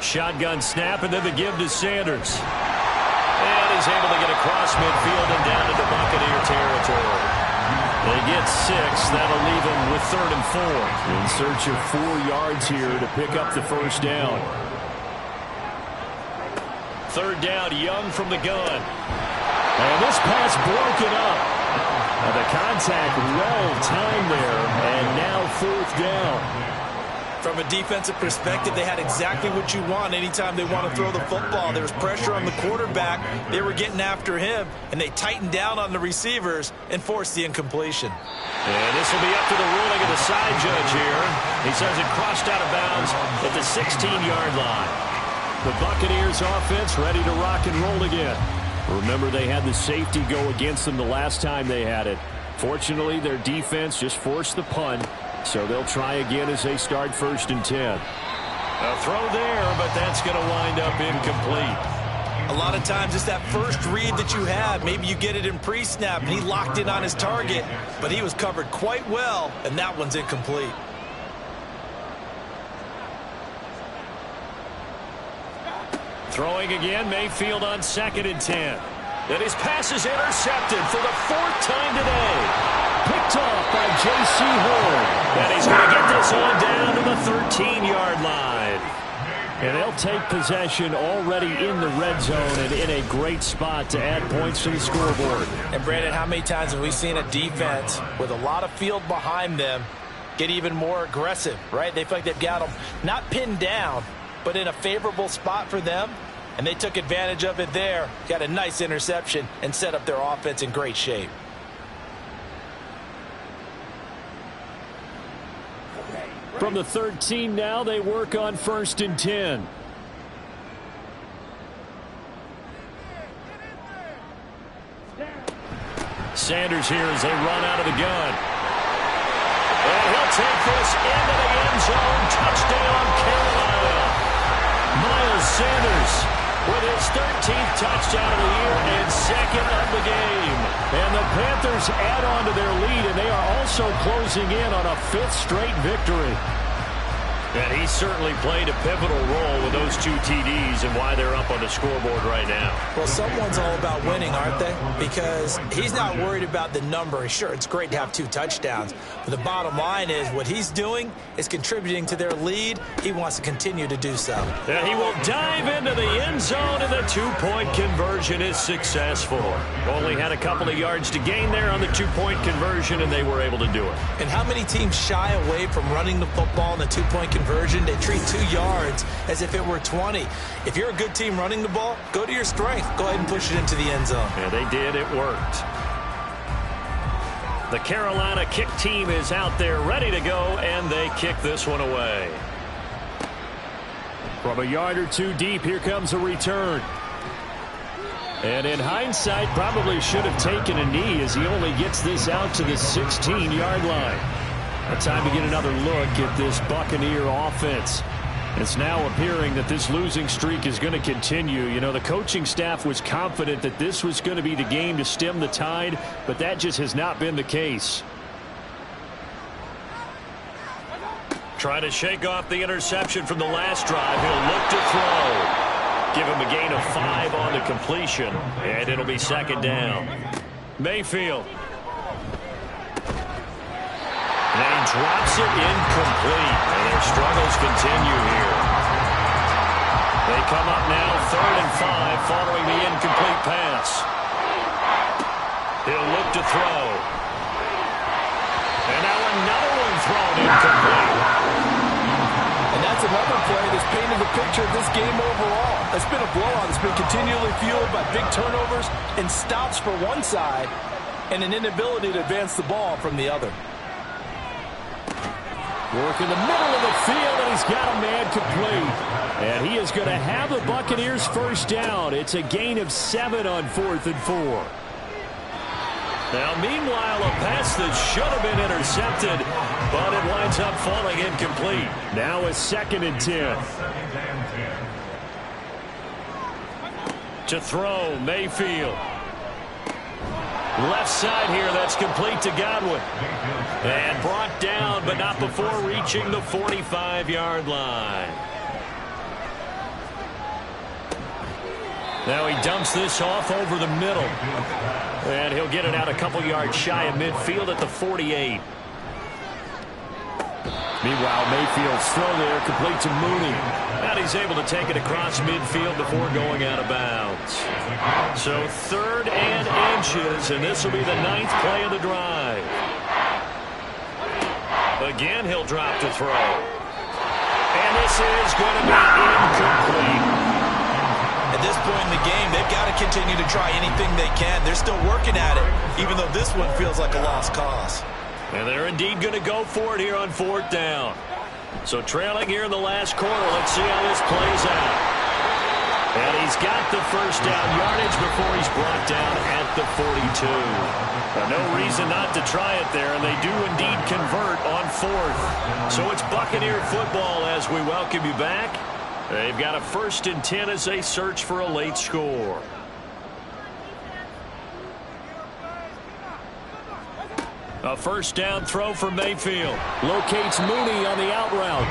Shotgun snap and then the give to Sanders. And he's able to get across midfield and down into Buccaneer territory. They get 6. That'll leave them with 3rd and 4. In search of 4 yards here to pick up the first down. 3rd down, Young from the gun. And this pass broken up. The contact well timed there. And now 4th down. From a defensive perspective, they had exactly what you want anytime they want to throw the football. There was pressure on the quarterback. They were getting after him, and they tightened down on the receivers and forced the incompletion. And this will be up to the ruling of the side judge here. He says it crossed out of bounds at the 16-yard line. The Buccaneers offense ready to rock and roll again. Remember, they had the safety go against them the last time they had it. Fortunately, their defense just forced the punt. So they'll try again as they start 1st and 10. A throw there, but that's going to wind up incomplete. A lot of times it's that first read that you have. Maybe you get it in pre-snap, and he locked in on his target, but he was covered quite well, and that one's incomplete. Throwing again, Mayfield on 2nd and 10. And his pass is intercepted for the 4th time today. Picked off by J.C. Horn. And he's going to get this on down to the 13-yard line. And they'll take possession already in the red zone and in a great spot to add points to the scoreboard. And, Brandon, how many times have we seen a defense with a lot of field behind them get even more aggressive, right? They feel like they've got them not pinned down, but in a favorable spot for them. And they took advantage of it there, got a nice interception, and set up their offense in great shape. From the 13 now, they work on 1st and 10. Sanders here as they run out of the gun. And he'll take this into the end zone. Touchdown, Carolina. Miles Sanders with his 13th touchdown of the year and 2nd of the game. And the Panthers add on to their lead, and they are also closing in on a 5th straight victory. And he certainly played a pivotal role with those 2 TDs and why they're up on the scoreboard right now. Well, someone's all about winning, aren't they? Because he's not worried about the number. Sure, it's great to have 2 touchdowns. But the bottom line is what he's doing is contributing to their lead. He wants to continue to do so. And he will dive into the end zone, and the 2-point conversion is successful. Only had a couple of yards to gain there on the 2-point conversion, and they were able to do it. And how many teams shy away from running the football in the 2-point conversion? They treat 2 yards as if it were 20. If you're a good team running the ball, go to your strength. Go ahead and push it into the end zone. Yeah, they did. It worked. The Carolina kick team is out there ready to go, and they kick this one away. From a yard or two deep, here comes a return. And in hindsight, probably should have taken a knee as he only gets this out to the 16-yard line. A time to get another look at this Buccaneer offense. It's now appearing that this losing streak is going to continue. You know, the coaching staff was confident that this was going to be the game to stem the tide, but that just has not been the case. Trying to shake off the interception from the last drive. He'll look to throw. Give him a gain of 5 on the completion, and it'll be second down. Mayfield. And he drops it incomplete, and their struggles continue here. They come up now 3rd and 5 following the incomplete pass. He'll look to throw. And now another one thrown incomplete. And that's another play that's painted the picture of this game overall. It's been a blowout. It's been continually fueled by big turnovers and stops for one side and an inability to advance the ball from the other. Work in the middle of the field, and he's got a man complete. And he is going to have the Buccaneers first down. It's a gain of 7 on 4th and 4. Now, meanwhile, a pass that should have been intercepted, but it winds up falling incomplete. Now a 2nd and 10. To throw, Mayfield. Left side here, that's complete to Godwin. And brought down, but not before reaching the 45-yard line. Now he dumps this off over the middle. And he'll get it out a couple yards shy of midfield at the 48. Meanwhile, Mayfield's throw there complete to Mooney. And he's able to take it across midfield before going out of bounds. So 3rd and inches, and this will be the 9th play of the drive. Again, he'll drop to throw. And this is going to be incomplete. At this point in the game, they've got to continue to try anything they can. They're still working at it, even though this one feels like a lost cause. And they're indeed going to go for it here on 4th down. So trailing here in the last quarter, let's see how this plays out. And he's got the first down yardage before he's brought down at the 42. No reason not to try it there, and they do indeed convert on 4th. So it's Buccaneer football as we welcome you back. They've got a 1st and 10 as they search for a late score. A first down throw for Mayfield. Locates Mooney on the out route.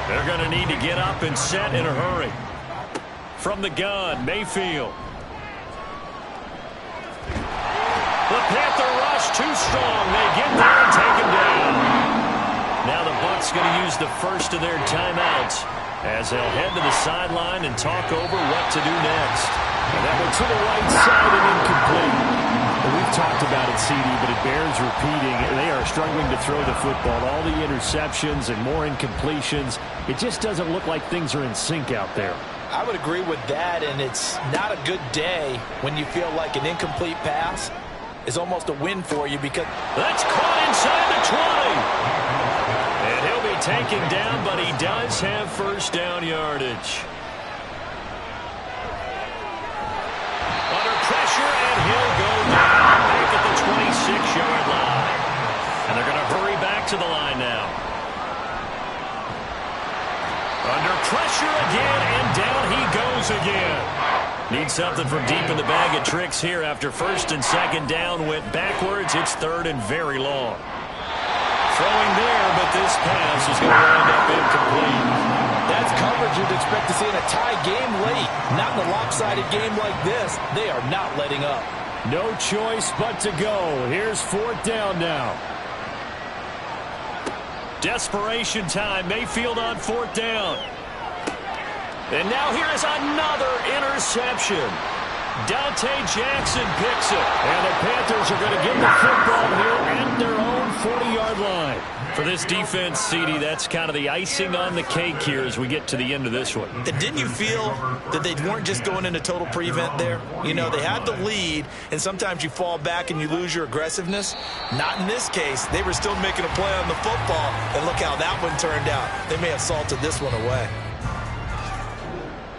They're going to need to get up and set in a hurry. From the gun, Mayfield. The Panther rush too strong. They get there and take him down. Now the Bucs going to use the first of their timeouts as they'll head to the sideline and talk over what to do next. And that one to the right side and incomplete. And we've talked about it, CD, but it bears repeating. They are struggling to throw the football. All the interceptions and more incompletions. It just doesn't look like things are in sync out there. I would agree with that, and it's not a good day when you feel like an incomplete pass is almost a win for you because... That's caught inside the 20. And he'll be taken down, but he does have first down yardage. Under pressure, and he'll go down back at the 26-yard line. And they're going to hurry back to the line now. Under pressure again, and down he goes again. Needs something from deep in the bag of tricks here after 1st and 2nd down went backwards. It's 3rd and very long. Throwing there, but this pass is going to end up incomplete. That's coverage you'd expect to see in a tie game late. Not in a lopsided game like this. They are not letting up. No choice but to go. Here's 4th down now. Desperation time. Mayfield on 4th down. And now here is another interception. Dante Jackson picks it. And the Panthers are going to get the football here at their own 40-yard line. For this defense, CD, that's kind of the icing on the cake here as we get to the end of this one. And didn't you feel that they weren't just going into total prevent there? You know, they had the lead, and sometimes you fall back and you lose your aggressiveness. Not in this case. They were still making a play on the football, and look how that one turned out. They may have salted this one away.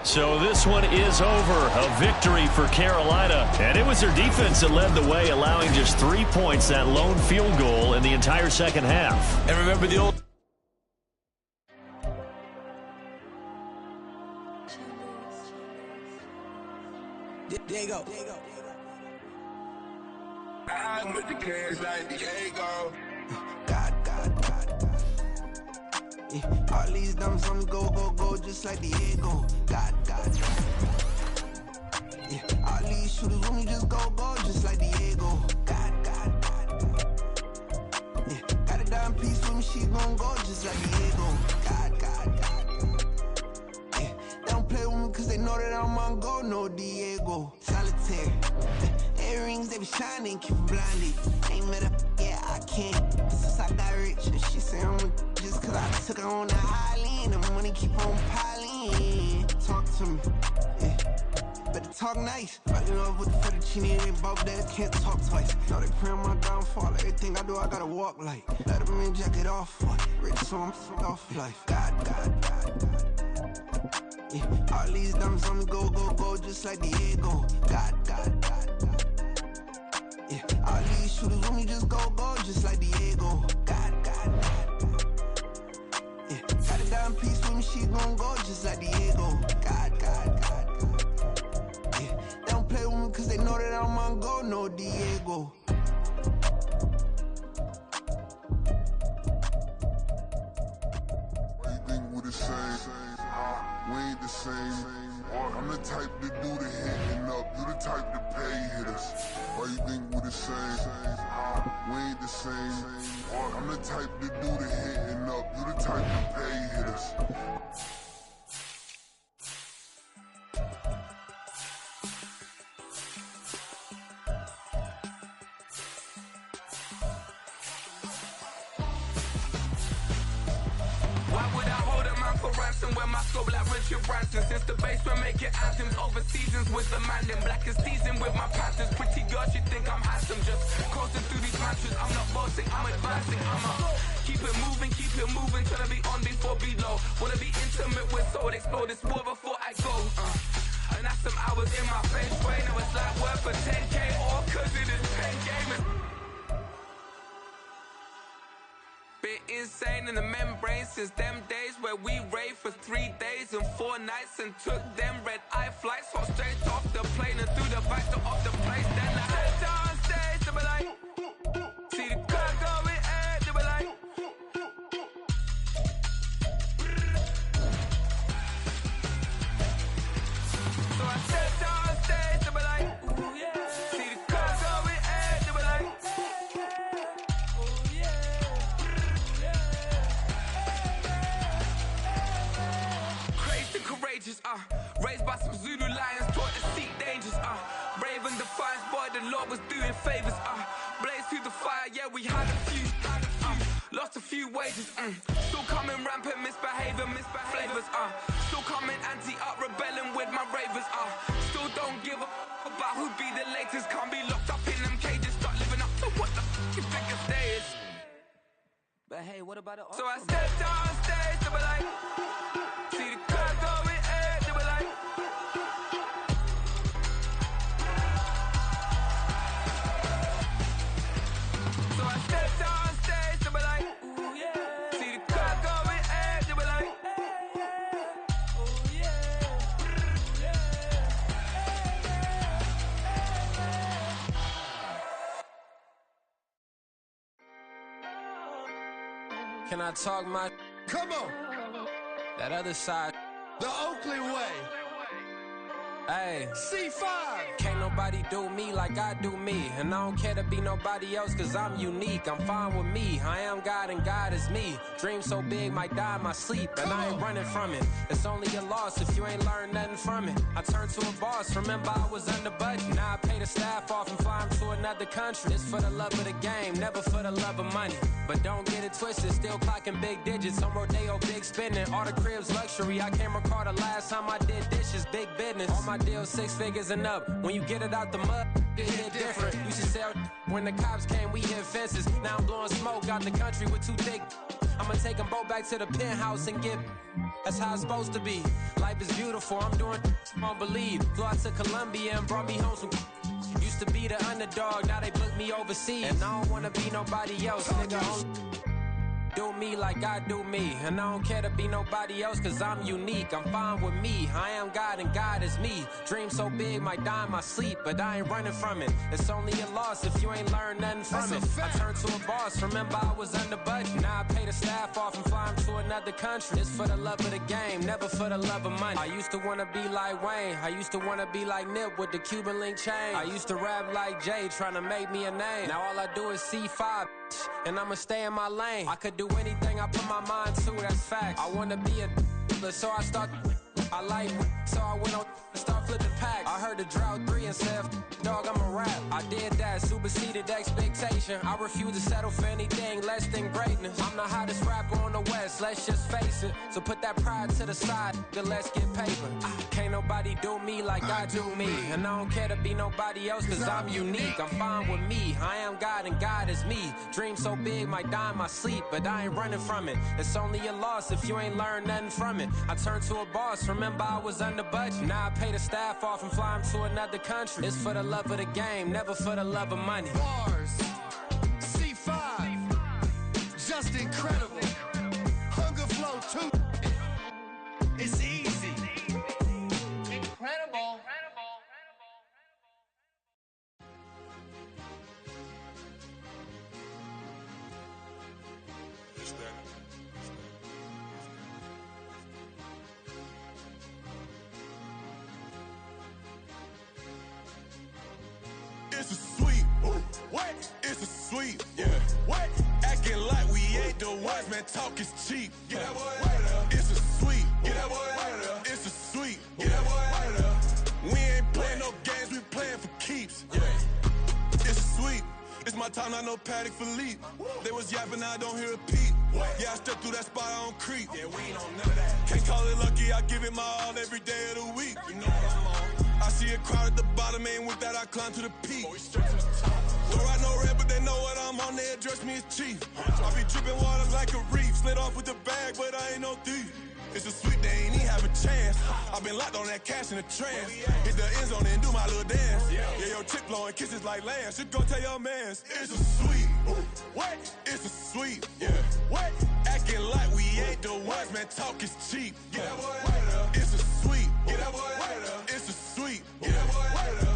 So this one is over. A victory for Carolina. And it was their defense that led the way, allowing just 3 points, that lone field goal in the entire second half. And remember the old... Diego. I'm with the cash like Diego. God. Yeah, all these dumps on go, just like Diego. God. Yeah, all these shooters when we just go, just like Diego. God. Yeah, got a dime piece when she gon' go, just like Diego. God. Yeah, they don't play with me cause they know that I'm on go, no Diego. Solitaire. Earrings, they be shining, keep them blinded. Ain't met up, yeah, I can't. Since I got rich, and she say I'm just cause I took her on the island. The money keep on piling. Talk to me, yeah. Better talk nice. Fucking up with the fettuccine, they both that can't talk twice. Know they pray on my downfall. Everything I do, I gotta walk like. Let them in, jacket off. Rich, so I'm off life. God. Yeah, all these dumps on me go, just like Diego. God. Yeah, all these shooters when we just go, just like Diego. God. Yeah, got a dime piece when she gon' go, just like Diego. God. Yeah, they don't play with me cause they know that I'm on go, no Diego. Why you think we the same? We ain't the same. I'm the type to do the hitting up. You the type to pay hitters. Why you think we the same? We ain't the same. I'm the type to do the hitting up. You the type to pay hitters. When my scope like Richard Branson. Since the basement making anthems over seasons with the man in black is seasoned with my Panthers. Pretty girl, she think I'm handsome. Just coasting through these mantras. I'm not bossing, I'm advancing. Keep it moving till I be on before below. Wanna be intimate with soul, explore this war before I go. And that's some hours in my face way. Now it's like work for 10K all cause it is 10 gaming. Been insane in the membrane since them days where we raved for 3 days and 4 nights and took them red-eye flights. Hot straight off the plane and through the back door of the place. Then I head down stage, they be like, see the crowd going air, they be like, so I said down stage, they be like, ooh yeah, see the crowd going air, they be like, ooh yeah. Courageous, raised by some Zulu lions, taught to seek dangers, brave and defiant, boy, the Lord was doing favors, blaze through the fire, yeah, we had a few, lost a few wages, still coming rampant, misbehaving, flavors, still coming anti-up, rebelling with my ravers, still don't give a about who'd be the latest, can't be locked up in them cages, start living up to what the you think a day is. But hey, what about the so I stepped on stage, they be like, see the crowd going air, they be like, so I stepped on stage, they be like, ooh yeah, see the crowd going air, they be like, ooh yeah, Can I talk my? Come on. That other side. The Oakley way. Hey. C5. Can't nobody do me like I do me. And I don't care to be nobody else cause I'm unique. I'm fine with me. I am God and God is me. Dream so big might die in my sleep. And I ain't running from it. It's only a loss if you ain't learned nothing from it. I turned to a boss. Remember I was under budget. Now I pay the staff off and fly them to another country. It's for the love of the game, never for the love of money. But don't get it twisted. Still clocking big digits. On Rodeo, big spending. All the cribs luxury. I can't recall the last time I did dishes. Big business. All my deals 6 figures and up. When you get it out the mud, it hit different. Used to sell when the cops came, we hit fences. Now I'm blowing smoke out the country with 2 thick. I'ma take them both back to the penthouse and get. That's how it's supposed to be. Life is beautiful, I'm doing I don't believe. Flew out to Colombia and brought me home some. Used to be the underdog, now they book me overseas. And I don't wanna be nobody else, nigga. Do me like I do me. And I don't care to be nobody else, cause I'm unique. I'm fine with me, I am God and God is me. Dream so big, might die in my sleep, but I ain't running from it. It's only a loss if you ain't learned nothing from it. I turned to a boss, remember I was under budget. Now I pay the staff off and fly them to another country. It's for the love of the game, never for the love of money. I used to wanna be like Wayne, I used to wanna be like Nip with the Cuban link chain. I used to rap like Jay, trying to make me a name. Now all I do is C5, and I'ma stay in my lane. I could do anything I put my mind to, that's fact. I wanna be a so I start. I like, so I went on and start flipping packs. I heard the drought 3 and said, dog, I'm a rap. I did that, superseded expectation. I refuse to settle for anything less than greatness. I'm the hottest rapper on the West, let's just face it. So put that pride to the side, then let's get paper. Can't nobody do me like I do me. And I don't care to be nobody else, cause I'm unique. I'm fine with me, I am God and God is me. Dream so big, might die in my sleep, but I ain't running from it. It's only a loss if you ain't learned nothing from it. I turned to a boss, remember I was under budget. Now I pay the staff off and fly them to another country. It's for the love of the game, never for the love of money. Bars, C5, just incredible. Hunger Flow 2, it's easy. Incredible. It's a sweep. What? It's a sweep. Yeah. What? Acting like we ain't the ones, man. Talk is cheap. Get that boy out of there. It's a sweep. Get that boy out of there. It's a sweep. Get that boy out of there. We ain't playing no games, we playing for keeps. Yeah. It's a sweep. It's my time, not no Paddock Philippe. They was yapping, I don't hear a peep. Yeah, I step through that spot, I don't creep. Yeah, we ain't on none of that. Can't call it lucky, I give it my all every day of the week. You know what I'm on. I see a crowd at the bottom, and with that I climb to the peak. Don't ride no red, but they know what I'm on, they address me as chief. I be dripping water like a reef, slid off with the bag, but I ain't no thief. It's a sweet, they ain't even have a chance. I been locked on that cash in a trance. Hit the end zone and do my little dance. Yeah, your chick blowing kisses like Lance. You gon' tell your mans. It's a sweet. What? It's a sweet. Yeah. What? Acting like we ain't the ones, man. Talk is cheap. Get that boy out of there. It's a sweet. Get that boy out of there. It's a sweet. Get that boy out of there.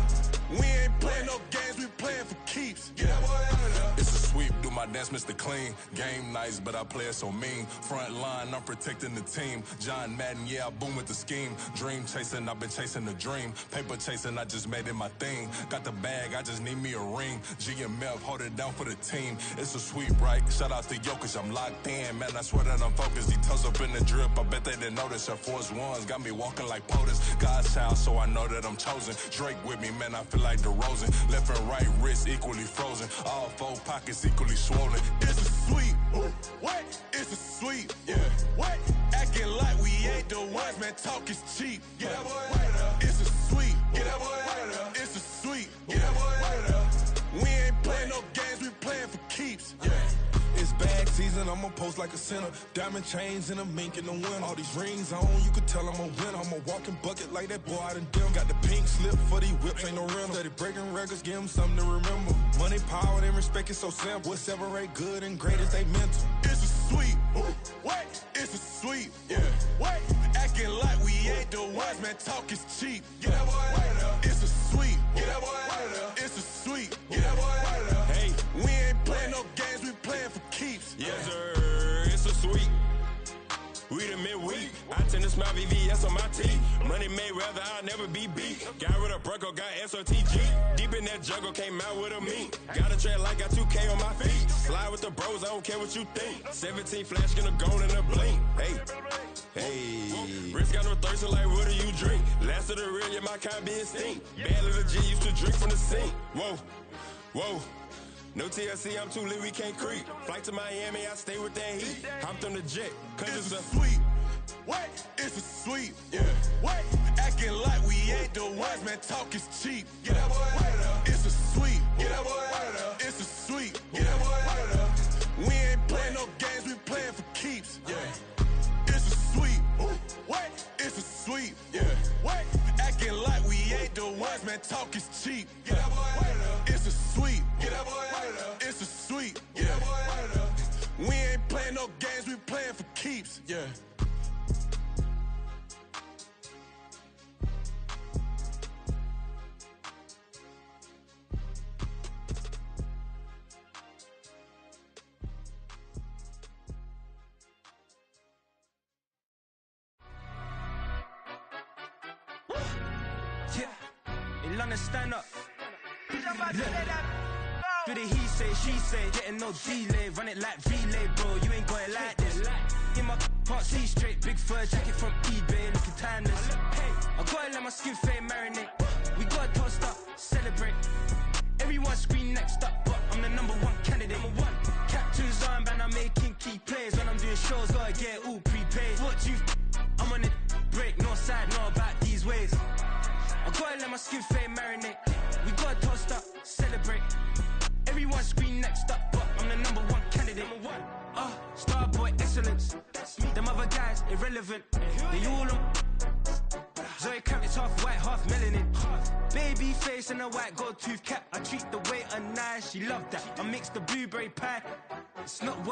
We ain't playing no games, we playing for keeps. Get that boy out of there. It's a sweep, do my dance, Mr. Clean. Game nice, but I play it so mean. Front line, I'm protecting the team. John Madden, yeah, I boom with the scheme. Dream chasing, I've been chasing the dream. Paper chasing, I just made it my thing. Got the bag, I just need me a ring. GMF, hold it down for the team. It's a sweep, right? Shout out to Jokic, I'm locked in. Man, I swear that I'm focused. He toes up in the drip, I bet they didn't notice. Air Force Ones got me walking like POTUS. God's child, so I know that I'm chosen. Drake with me, man, I feel like DeRozan. Left and right wrist equally frozen. All 4 pockets equally swollen. It's a sweep. What? It's a sweep. Yeah. What? Acting like we ain't the ones, man. Talk is cheap. Get that boy out of there. It's a sweep. Get that boy out of there. It's a sweep. Get that boy out of there. We ain't playing no games, we playing for keeps. Yeah. It's bag season, I'ma post like a sinner. Diamond chains and a mink in the wind. All these rings on, you could tell I'm a winner. I'm a walking bucket like that boy out in dim. Got the pink slip for these whips, ain't no rental. Steady breaking records, give them something to remember. Money, power, and respect is so simple. What separate good and great is they mental. It's a sweep. What? It's a sweep. Yeah. What? Acting like we ain't the ones, man. Talk is cheap. Get that boy out of there. It's a sweep. Get that boy out of there. It's a sweep. Get that boy out of there. Hey, we ain't playing no games, we playing for keeps. Yes, sir. It's a sweep. We the midweek. I tend to smile VVS on my teeth. Money made rather I'll never be beat. Got rid of Bronco, got SOTG. Deep in that jungle, came out with a meat. Got a trail like got 2K on my feet. Slide with the bros, I don't care what you think. 17 flash, gonna go in a blink. Hey. Hey, Rich got no thirsting like what do you drink? Last of the real, yeah, my kind be extinct. Bad little G used to drink from the sink. Whoa, whoa. No TLC, I'm too lit, we can't creep. Flight to Miami, I stay with that heat. Hopped on the jet, cause it's a sweep. What? It's a sweep. Yeah. What? Acting like we ain't the ones, man. Talk is cheap. Get that boy out of there. It's a sweep. Get that boy out of there. It's a sweep. Get that boy out of there. We ain't playing no games, we playing for no games, we playing for keeps, yeah. In London, stand up. Do the he say, she say, getting no delay, run it like relay, bro. You ain't got it like this. In my can't see straight, big fur jacket from eBay, looking timeless. I gotta let my skin fade marinate. We gotta toast up, celebrate. Everyone scream next up, but I'm the #1 candidate. Captain's armband, I'm making key plays. When I'm doing shows, gotta get all prepaid. What you I'm on it, break, no side, no about these ways. I gotta let my skin fade marinate. We gotta toast up, celebrate. Everyone scream next up, but I'm the #1 candidate. Starboy excellence. Them other guys irrelevant. They all on. Zoe Kravitz half white, half melanin. Baby face and a white gold tooth cap. I treat the waiter nice, she loved that. I mix the blueberry pie. It's not what